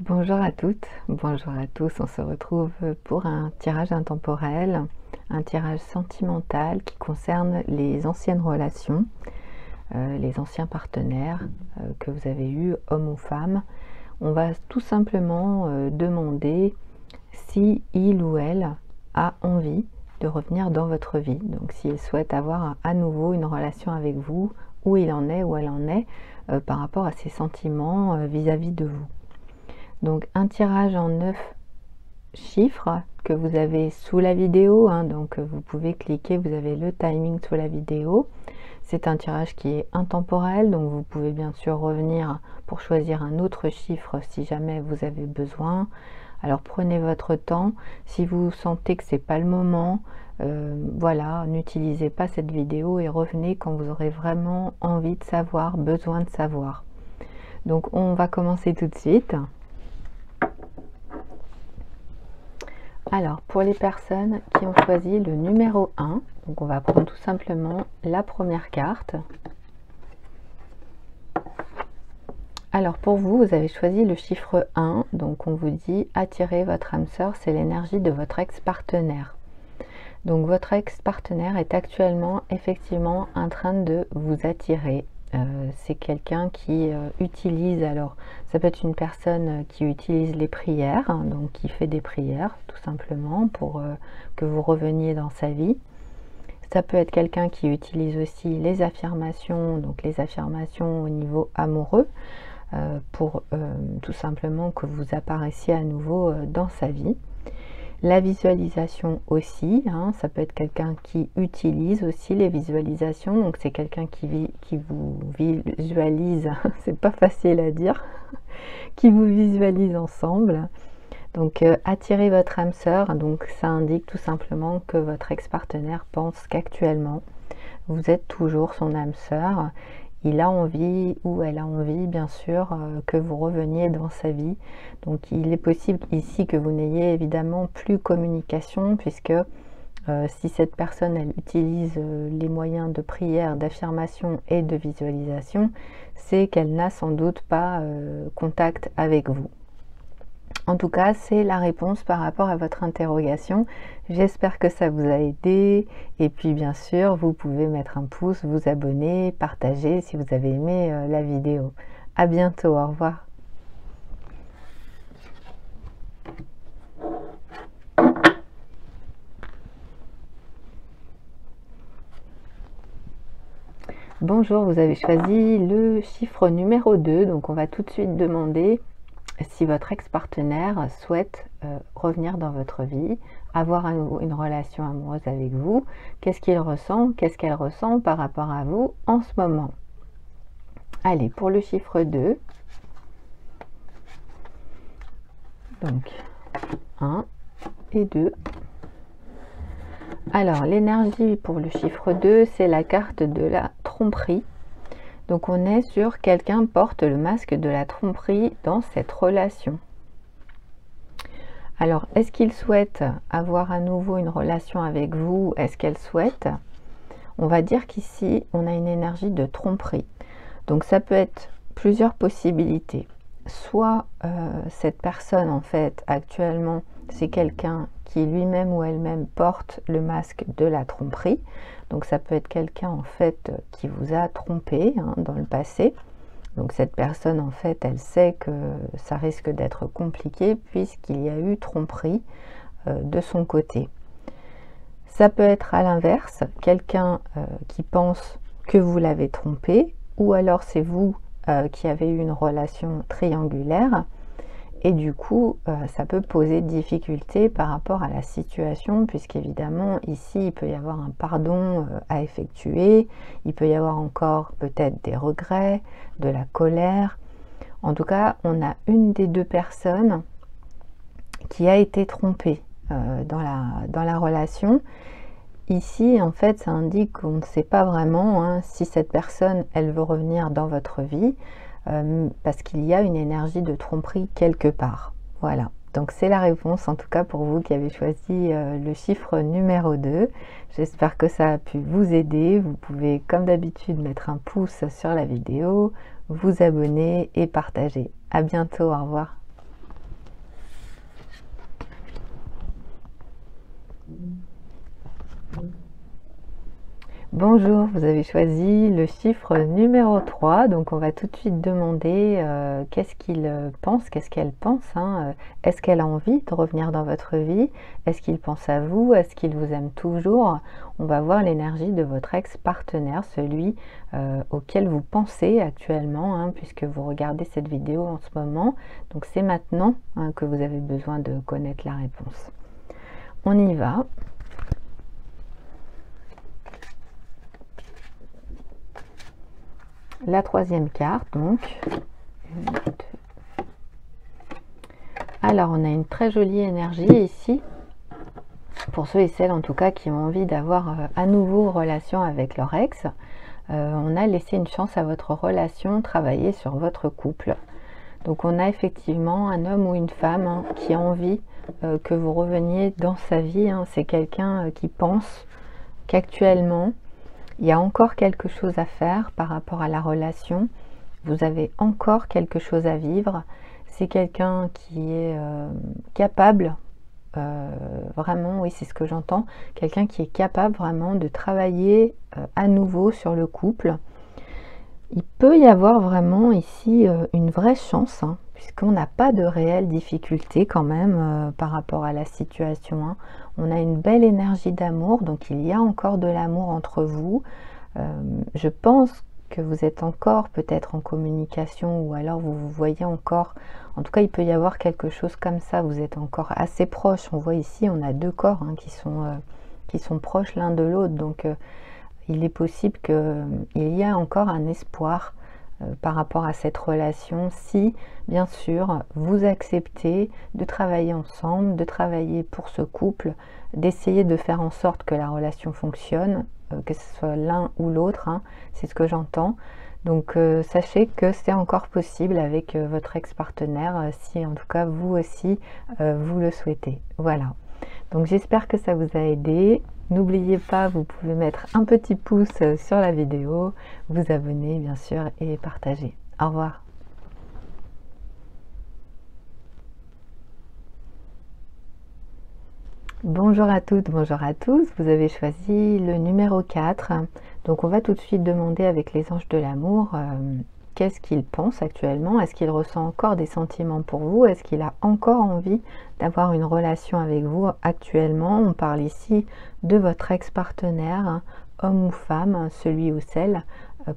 Bonjour à toutes, bonjour à tous, on se retrouve pour un tirage intemporel, un tirage sentimental qui concerne les anciennes relations, les anciens partenaires que vous avez eus, hommes ou femmes. On va tout simplement demander si il ou elle a envie de revenir dans votre vie, donc s'il souhaite avoir à nouveau une relation avec vous, où il en est, où elle en est par rapport à ses sentiments vis-à-vis de vous. Donc un tirage en 9 chiffres que vous avez sous la vidéo, donc vous pouvez cliquer, vous avez le timing sous la vidéo. C'est un tirage qui est intemporel, donc vous pouvez bien sûr revenir pour choisir un autre chiffre si jamais vous avez besoin. Alors prenez votre temps, si vous sentez que c'est pas le moment, voilà, n'utilisez pas cette vidéo et revenez quand vous aurez vraiment envie de savoir, besoin de savoir. Donc on va commencer tout de suite. Alors, pour les personnes qui ont choisi le numéro 1, donc on va prendre tout simplement la première carte. Alors, pour vous, vous avez choisi le chiffre 1, donc on vous dit attirer votre âme sœur, c'est l'énergie de votre ex-partenaire. Donc, votre ex-partenaire est actuellement effectivement en train de vous attirer. C'est quelqu'un qui utilise, alors ça peut être une personne qui utilise les prières, donc qui fait des prières tout simplement pour que vous reveniez dans sa vie. Ça peut être quelqu'un qui utilise aussi les affirmations, donc les affirmations au niveau amoureux, pour tout simplement que vous apparaissiez à nouveau dans sa vie. La visualisation aussi, ça peut être quelqu'un qui utilise aussi les visualisations, donc c'est quelqu'un qui vous visualise, c'est pas facile à dire, qui vous visualise ensemble. Donc attirez votre âme sœur, donc ça indique tout simplement que votre ex-partenaire pense qu'actuellement vous êtes toujours son âme sœur. Il a envie, ou elle a envie bien sûr, que vous reveniez dans sa vie. Donc il est possible ici que vous n'ayez évidemment plus communication, puisque si cette personne elle utilise les moyens de prière, d'affirmation et de visualisation, c'est qu'elle n'a sans doute pas contact avec vous. En tout cas, c'est la réponse par rapport à votre interrogation. J'espère que ça vous a aidé. Et puis, bien sûr, vous pouvez mettre un pouce, vous abonner, partager si vous avez aimé la vidéo. À bientôt, au revoir. Bonjour, vous avez choisi le chiffre numéro 2. Donc, on va tout de suite demander si votre ex-partenaire souhaite revenir dans votre vie, avoir à nouveau une relation amoureuse avec vous. Qu'est-ce qu'il ressent, qu'est-ce qu'elle ressent par rapport à vous en ce moment? Allez, pour le chiffre 2, donc 1 et 2. Alors, l'énergie pour le chiffre 2, c'est la carte de la tromperie. Donc on est sur quelqu'un porte le masque de la tromperie dans cette relation. Alors, est-ce qu'il souhaite avoir à nouveau une relation avec vous? Est-ce qu'elle souhaite? On va dire qu'ici, on a une énergie de tromperie. Donc ça peut être plusieurs possibilités. Soit cette personne, en fait, actuellement, c'est quelqu'un qui lui-même ou elle-même porte le masque de la tromperie. Donc ça peut être quelqu'un en fait qui vous a trompé dans le passé. Donc cette personne en fait elle sait que ça risque d'être compliqué puisqu'il y a eu tromperie de son côté. Ça peut être à l'inverse, quelqu'un qui pense que vous l'avez trompé, ou alors c'est vous qui avez eu une relation triangulaire Et du coup, ça peut poser difficulté par rapport à la situation, puisqu'évidemment, ici, il peut y avoir un pardon à effectuer, il peut y avoir encore peut-être des regrets, de la colère. En tout cas, on a une des deux personnes qui a été trompée dans la relation. Ici, en fait, ça indique qu'on ne sait pas vraiment si cette personne, elle veut revenir dans votre vie, parce qu'il y a une énergie de tromperie quelque part. Voilà, donc c'est la réponse en tout cas pour vous qui avez choisi le chiffre numéro 2. J'espère que ça a pu vous aider. Vous pouvez comme d'habitude mettre un pouce sur la vidéo, vous abonner et partager. À bientôt, au revoir. Bonjour, vous avez choisi le chiffre numéro 3, donc on va tout de suite demander qu'est-ce qu'il pense, qu'est-ce qu'elle pense, est-ce qu'elle a envie de revenir dans votre vie, est-ce qu'il pense à vous, est-ce qu'il vous aime toujours. On va voir l'énergie de votre ex-partenaire, celui auquel vous pensez actuellement, puisque vous regardez cette vidéo en ce moment, donc c'est maintenant que vous avez besoin de connaître la réponse. On y va. La troisième carte, donc. Alors, on a une très jolie énergie ici, pour ceux et celles en tout cas qui ont envie d'avoir à nouveau relation avec leur ex. On a laissé une chance à votre relation, travailler sur votre couple. Donc, on a effectivement un homme ou une femme qui a envie que vous reveniez dans sa vie. C'est quelqu'un qui pense qu'actuellement, il y a encore quelque chose à faire par rapport à la relation. Vous avez encore quelque chose à vivre. C'est quelqu'un qui est capable, vraiment, oui, c'est ce que j'entends, quelqu'un qui est capable vraiment de travailler à nouveau sur le couple. Il peut y avoir vraiment ici une vraie chance, puisqu'on n'a pas de réelle difficulté quand même par rapport à la situation. On a une belle énergie d'amour, donc il y a encore de l'amour entre vous. Je pense que vous êtes encore peut-être en communication, ou alors vous vous voyez encore, en tout cas il peut y avoir quelque chose comme ça, vous êtes encore assez proches. On voit ici, on a deux corps qui sont proches l'un de l'autre, donc il est possible qu'il y ait encore un espoir par rapport à cette relation, si bien sûr vous acceptez de travailler ensemble, de travailler pour ce couple, d'essayer de faire en sorte que la relation fonctionne, que ce soit l'un ou l'autre, c'est ce que j'entends. Donc sachez que c'est encore possible avec votre ex-partenaire, si en tout cas vous aussi vous le souhaitez. Voilà, donc j'espère que ça vous a aidé. N'oubliez pas, vous pouvez mettre un petit pouce sur la vidéo, vous abonner bien sûr et partager. Au revoir. Bonjour à toutes, bonjour à tous. Vous avez choisi le numéro 4. Donc on va tout de suite demander avec les anges de l'amour qu'est-ce qu'il pense actuellement. Est-ce qu'il ressent encore des sentiments pour vous? Est-ce qu'il a encore envie d'avoir une relation avec vous actuellement? On parle ici de votre ex-partenaire, homme ou femme, celui ou celle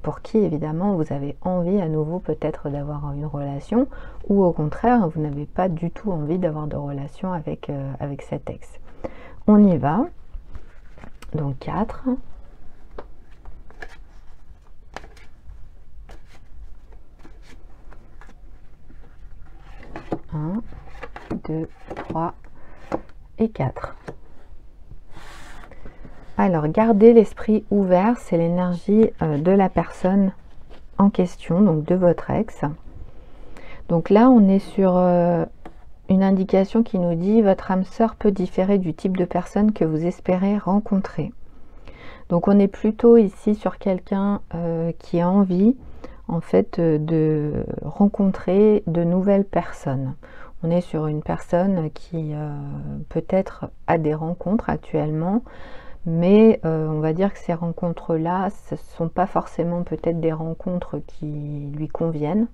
pour qui évidemment vous avez envie à nouveau peut-être d'avoir une relation, ou au contraire vous n'avez pas du tout envie d'avoir de relation avec cet ex. On y va. Donc 4. 1, 2, 3 et 4. Alors, gardez l'esprit ouvert, c'est l'énergie de la personne en question, donc de votre ex. Donc là, on est sur une indication qui nous dit votre âme sœur peut différer du type de personne que vous espérez rencontrer. Donc on est plutôt ici sur quelqu'un qui a envie en fait de rencontrer de nouvelles personnes. On est sur une personne qui peut-être a des rencontres actuellement, mais on va dire que ces rencontres-là, ce ne sont pas forcément peut-être des rencontres qui lui conviennent.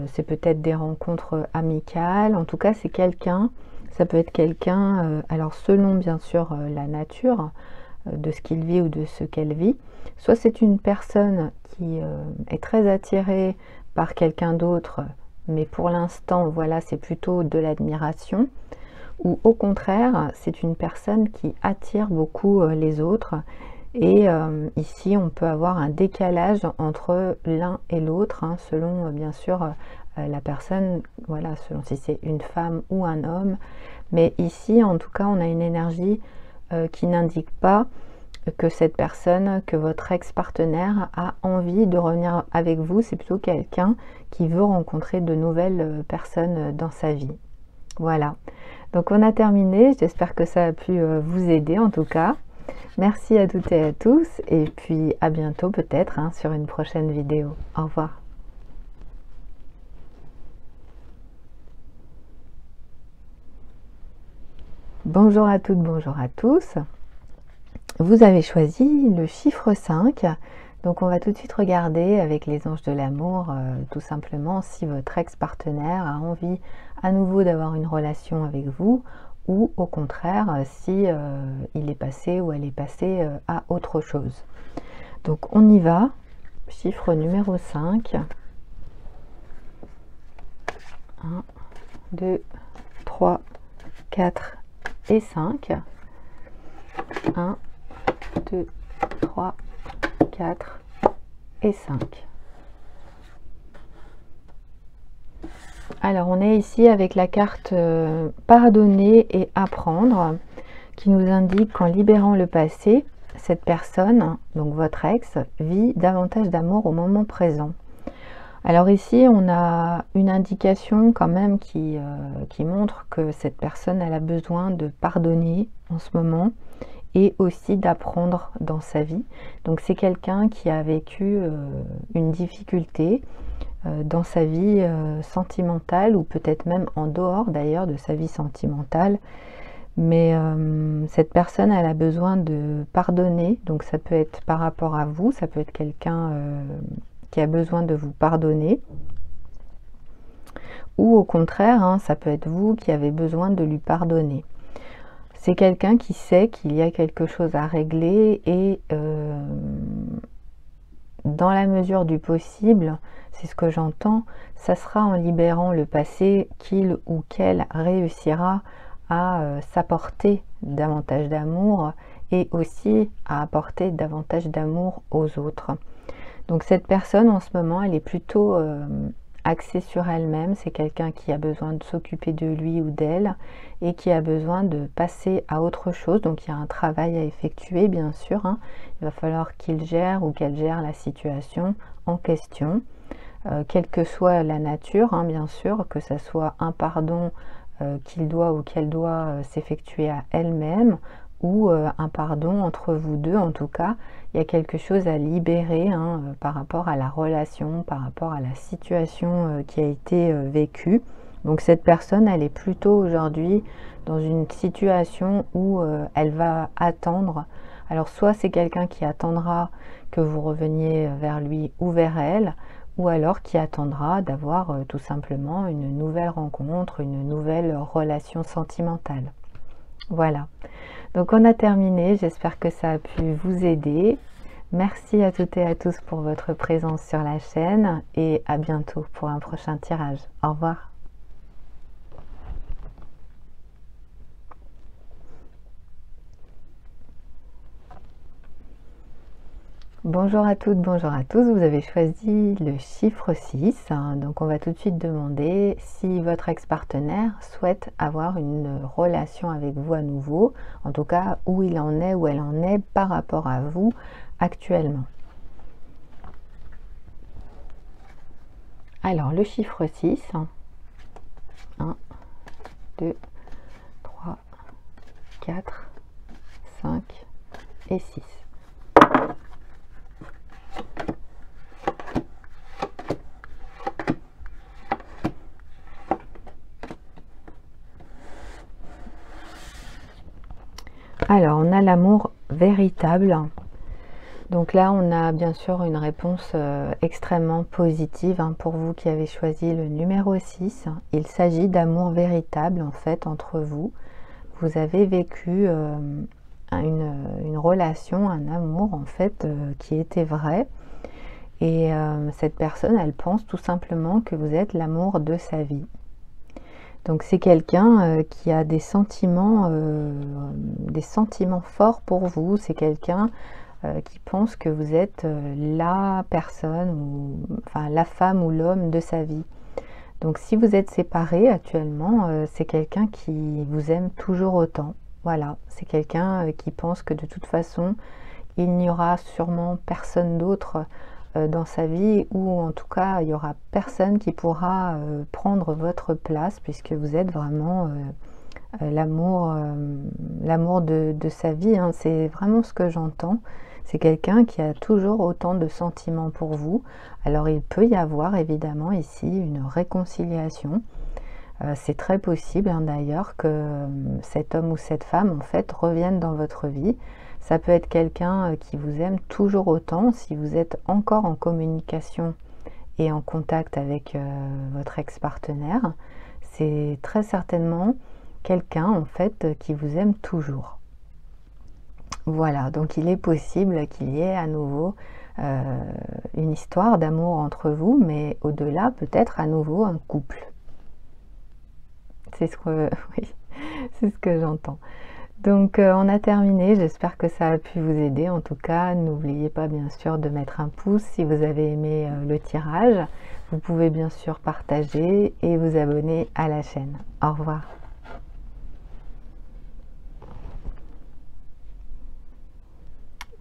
C'est peut-être des rencontres amicales. En tout cas, c'est quelqu'un, ça peut être quelqu'un, alors selon bien sûr la nature de ce qu'il vit ou de ce qu'elle vit, soit c'est une personne qui est très attirée par quelqu'un d'autre, mais pour l'instant, voilà, c'est plutôt de l'admiration, ou au contraire, c'est une personne qui attire beaucoup les autres. Et ici, on peut avoir un décalage entre l'un et l'autre, hein, selon bien sûr la personne, voilà, selon si c'est une femme ou un homme. Mais ici, en tout cas, on a une énergie qui n'indique pas que cette personne, que votre ex-partenaire a envie de revenir avec vous. C'est plutôt quelqu'un qui veut rencontrer de nouvelles personnes dans sa vie. Voilà. Donc on a terminé. J'espère que ça a pu vous aider en tout cas. Merci à toutes et à tous. Et puis à bientôt peut-être hein, sur une prochaine vidéo. Au revoir. Bonjour à toutes, bonjour à tous. Vous avez choisi le chiffre 5, donc on va tout de suite regarder avec les anges de l'amour tout simplement si votre ex-partenaire a envie à nouveau d'avoir une relation avec vous ou au contraire si il est passé ou elle est passée à autre chose. Donc on y va, chiffre numéro 5. 1, 2, 3, 4 et 5. 1, 2, 3, 4 et 5. Alors on est ici avec la carte pardonner et apprendre qui nous indique qu'en libérant le passé, cette personne, donc votre ex, vit davantage d'amour au moment présent. Alors ici on a une indication quand même qui montre que cette personne elle a besoin de pardonner en ce moment et aussi d'apprendre dans sa vie. Donc c'est quelqu'un qui a vécu une difficulté dans sa vie sentimentale ou peut-être même en dehors d'ailleurs de sa vie sentimentale. Mais cette personne elle a besoin de pardonner, donc ça peut être par rapport à vous, ça peut être quelqu'un qui a besoin de vous pardonner. Ou au contraire, hein, ça peut être vous qui avez besoin de lui pardonner. C'est quelqu'un qui sait qu'il y a quelque chose à régler et dans la mesure du possible, c'est ce que j'entends, ça sera en libérant le passé qu'il ou qu'elle réussira à s'apporter davantage d'amour et aussi à apporter davantage d'amour aux autres. Donc cette personne en ce moment, elle est plutôt axée sur elle-même. C'est quelqu'un qui a besoin de s'occuper de lui ou d'elle et qui a besoin de passer à autre chose. Donc il y a un travail à effectuer bien sûr. Hein. Il va falloir qu'il gère ou qu'elle gère la situation en question. Quelle que soit la nature, hein, bien sûr, que ce soit un pardon qu'il doit ou qu'elle doit s'effectuer à elle-même ou un pardon entre vous deux. En tout cas, il y a quelque chose à libérer hein, par rapport à la relation, par rapport à la situation qui a été vécue. Donc cette personne, elle est plutôt aujourd'hui dans une situation où elle va attendre. Alors soit c'est quelqu'un qui attendra que vous reveniez vers lui ou vers elle, ou alors qui attendra d'avoir tout simplement une nouvelle rencontre, une nouvelle relation sentimentale. Voilà. Donc on a terminé, j'espère que ça a pu vous aider. Merci à toutes et à tous pour votre présence sur la chaîne et à bientôt pour un prochain tirage. Au revoir. Bonjour à toutes, bonjour à tous, vous avez choisi le chiffre 6, donc on va tout de suite demander si votre ex-partenaire souhaite avoir une relation avec vous à nouveau, en tout cas où il en est, où elle en est par rapport à vous actuellement. Alors le chiffre 6, 1, 2, 3, 4, 5 et 6. Alors, on a l'amour véritable. Donc là, on a bien sûr une réponse extrêmement positive hein, pour vous qui avez choisi le numéro 6. Il s'agit d'amour véritable en fait entre vous. Vous avez vécu une relation, un amour en fait qui était vrai. Et cette personne, elle pense tout simplement que vous êtes l'amour de sa vie. Donc c'est quelqu'un qui a des sentiments forts pour vous. C'est quelqu'un qui pense que vous êtes la personne, ou enfin la femme ou l'homme de sa vie. Donc si vous êtes séparés actuellement, c'est quelqu'un qui vous aime toujours autant. Voilà, c'est quelqu'un qui pense que de toute façon, il n'y aura sûrement personne d'autre dans sa vie, ou en tout cas, il n'y aura personne qui pourra prendre votre place, puisque vous êtes vraiment l'amour de sa vie, hein. C'est vraiment ce que j'entends. C'est quelqu'un qui a toujours autant de sentiments pour vous. Alors il peut y avoir évidemment ici une réconciliation. C'est très possible hein, d'ailleurs que cet homme ou cette femme en fait revienne dans votre vie. Ça peut être quelqu'un qui vous aime toujours autant. Si vous êtes encore en communication et en contact avec votre ex-partenaire, c'est très certainement quelqu'un en fait qui vous aime toujours. Voilà, donc il est possible qu'il y ait à nouveau une histoire d'amour entre vous, mais au-delà peut-être à nouveau un couple. C'est ce que, oui, c'est ce que j'entends. Donc on a terminé, j'espère que ça a pu vous aider. En tout cas, n'oubliez pas bien sûr de mettre un pouce si vous avez aimé le tirage. Vous pouvez bien sûr partager et vous abonner à la chaîne. Au revoir.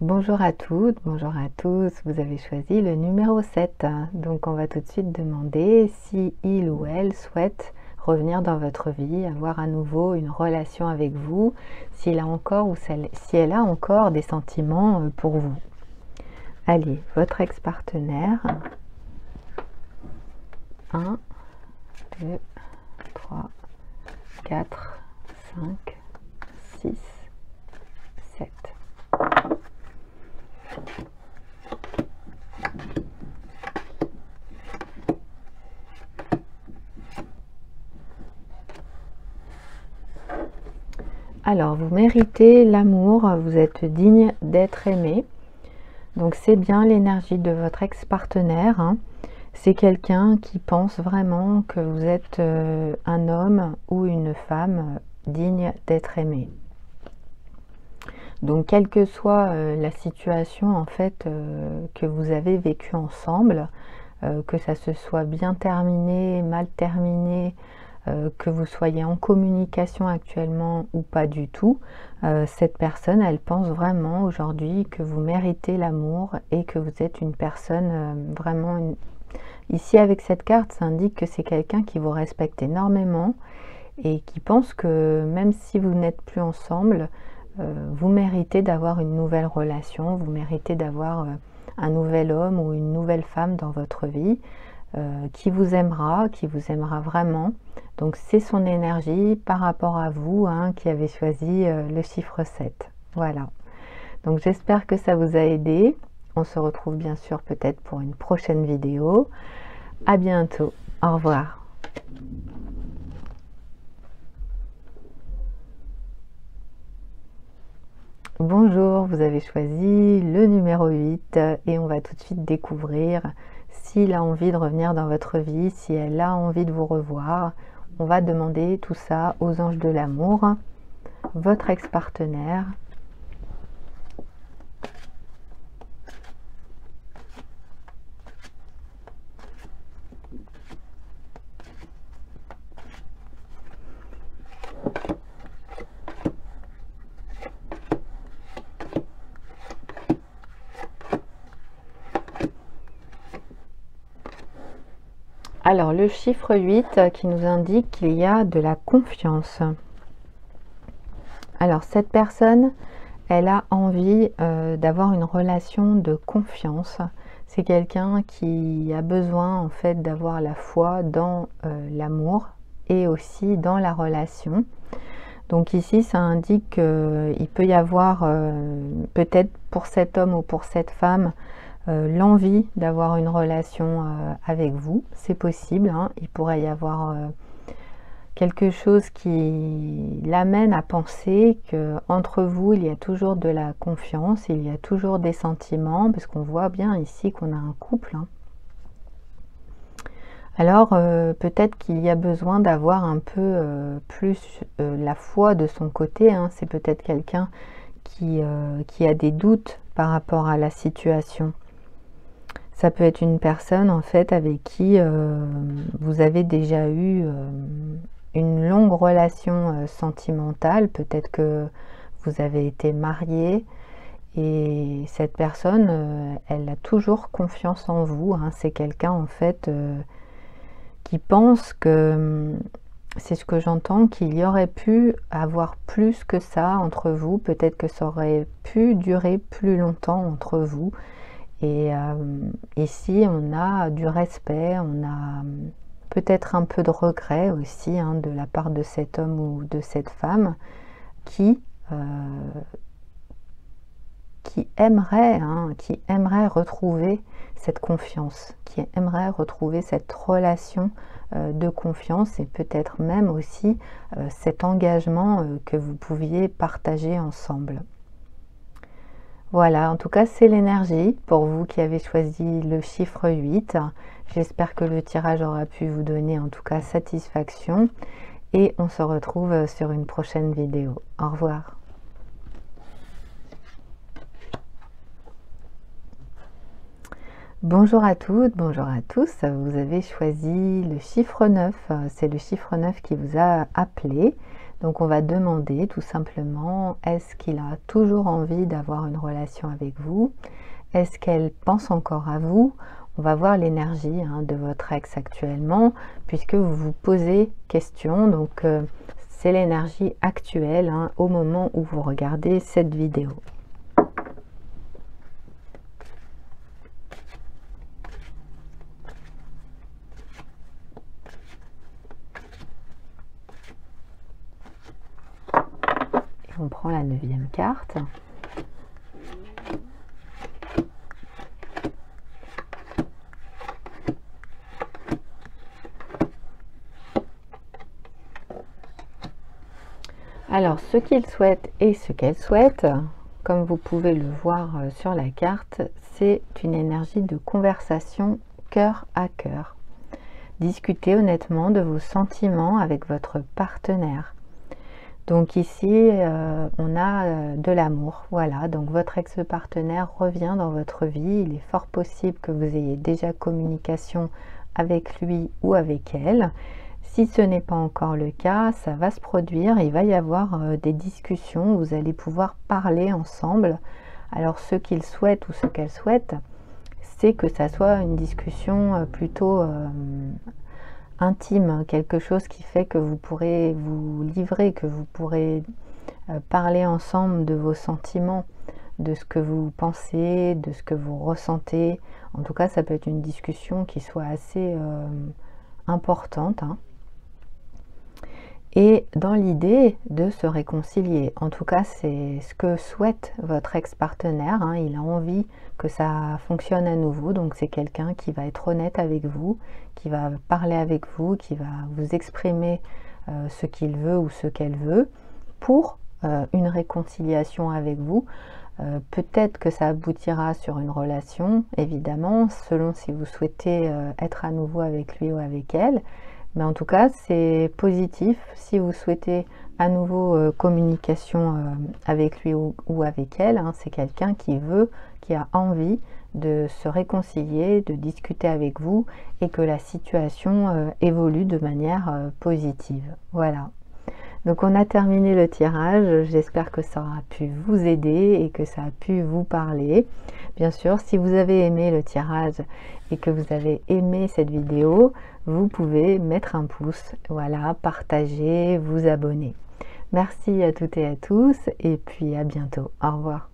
Bonjour à toutes, bonjour à tous, vous avez choisi le numéro 7. Donc on va tout de suite demander si il ou elle souhaite revenir dans votre vie, avoir à nouveau une relation avec vous, s'il a encore ou si elle a encore des sentiments pour vous. Allez, votre ex-partenaire. 1, 2, 3, 4, 5, 6, 7. Alors, vous méritez l'amour, vous êtes digne d'être aimé. Donc, c'est bien l'énergie de votre ex-partenaire, hein. C'est quelqu'un qui pense vraiment que vous êtes un homme ou une femme digne d'être aimé. Donc, quelle que soit la situation en fait que vous avez vécue ensemble, que ça se soit bien terminé, mal terminé, que vous soyez en communication actuellement ou pas du tout, cette personne, elle pense vraiment aujourd'hui que vous méritez l'amour et que vous êtes une personne vraiment... Ici, avec cette carte, ça indique que c'est quelqu'un qui vous respecte énormément et qui pense que même si vous n'êtes plus ensemble, vous méritez d'avoir une nouvelle relation, vous méritez d'avoir un nouvel homme ou une nouvelle femme dans votre vie, qui vous aimera vraiment. Donc c'est son énergie par rapport à vous hein, qui avez choisi le chiffre 7. Voilà. Donc j'espère que ça vous a aidé. On se retrouve bien sûr peut-être pour une prochaine vidéo. À bientôt. Au revoir. Bonjour, vous avez choisi le numéro 8 et on va tout de suite découvrir s'il a envie de revenir dans votre vie, si elle a envie de vous revoir. On va demander tout ça aux anges de l'amour, votre ex-partenaire. Alors, le chiffre 8 qui nous indique qu'il y a de la confiance. Alors, cette personne, elle a envie d'avoir une relation de confiance. C'est quelqu'un qui a besoin, en fait, d'avoir la foi dans l'amour et aussi dans la relation. Donc ici, ça indique qu'il peut y avoir, peut-être pour cet homme ou pour cette femme, l'envie d'avoir une relation avec vous, c'est possible, hein. Il pourrait y avoir quelque chose qui l'amène à penser que entre vous il y a toujours de la confiance, il y a toujours des sentiments, parce qu'on voit bien ici qu'on a un couple, hein. Alors peut-être qu'il y a besoin d'avoir un peu plus la foi de son côté, hein. C'est peut-être quelqu'un qui a des doutes par rapport à la situation. Ça peut être une personne en fait avec qui vous avez déjà eu une longue relation sentimentale. Peut-être que vous avez été marié et cette personne, elle a toujours confiance en vous, hein. C'est quelqu'un en fait qui pense que, c'est ce que j'entends, qu'il y aurait pu avoir plus que ça entre vous. Peut-être que ça aurait pu durer plus longtemps entre vous. Et ici, on a du respect, on a peut-être un peu de regret aussi, hein, de la part de cet homme ou de cette femme qui aimerait retrouver cette confiance, qui aimerait retrouver cette relation de confiance et peut-être même aussi cet engagement que vous pouviez partager ensemble. Voilà, en tout cas, c'est l'énergie pour vous qui avez choisi le chiffre 8. J'espère que le tirage aura pu vous donner en tout cas satisfaction et on se retrouve sur une prochaine vidéo. Au revoir. Bonjour à toutes, bonjour à tous. Vous avez choisi le chiffre 9. C'est le chiffre 9 qui vous a appelé. Donc on va demander tout simplement, est-ce qu'il a toujours envie d'avoir une relation avec vous? Est-ce qu'elle pense encore à vous? On va voir l'énergie de votre ex actuellement, puisque vous vous posez question. Donc c'est l'énergie actuelle au moment où vous regardez cette vidéo. On prend la 9e carte. Alors, ce qu'il souhaite et ce qu'elle souhaite, comme vous pouvez le voir sur la carte, c'est une énergie de conversation cœur à cœur. Discutez honnêtement de vos sentiments avec votre partenaire. Donc ici, on a de l'amour, voilà. Donc votre ex-partenaire revient dans votre vie. Il est fort possible que vous ayez déjà communication avec lui ou avec elle. Si ce n'est pas encore le cas, ça va se produire. Il va y avoir des discussions. Vous allez pouvoir parler ensemble. Alors ce qu'il souhaite ou ce qu'elle souhaite, c'est que ça soit une discussion plutôt intime, quelque chose qui fait que vous pourrez vous livrer, que vous pourrez parler ensemble de vos sentiments, de ce que vous pensez, de ce que vous ressentez. En tout cas, ça peut être une discussion qui soit assez importante, et dans l'idée de se réconcilier. En tout cas, c'est ce que souhaite votre ex-partenaire, il a envie que ça fonctionne à nouveau. Donc c'est quelqu'un qui va être honnête avec vous, qui va parler avec vous, qui va vous exprimer ce qu'il veut ou ce qu'elle veut pour une réconciliation avec vous. Peut-être que ça aboutira sur une relation, évidemment, selon si vous souhaitez être à nouveau avec lui ou avec elle. Mais en tout cas, c'est positif si vous souhaitez à nouveau communication avec lui ou avec elle. C'est quelqu'un qui veut, qui a envie de se réconcilier, de discuter avec vous et que la situation évolue de manière positive. Voilà. Donc on a terminé le tirage. J'espère que ça aura pu vous aider et que ça a pu vous parler. Bien sûr, si vous avez aimé le tirage et que vous avez aimé cette vidéo, vous pouvez mettre un pouce, voilà, partager, vous abonner. Merci à toutes et à tous et puis à bientôt. Au revoir.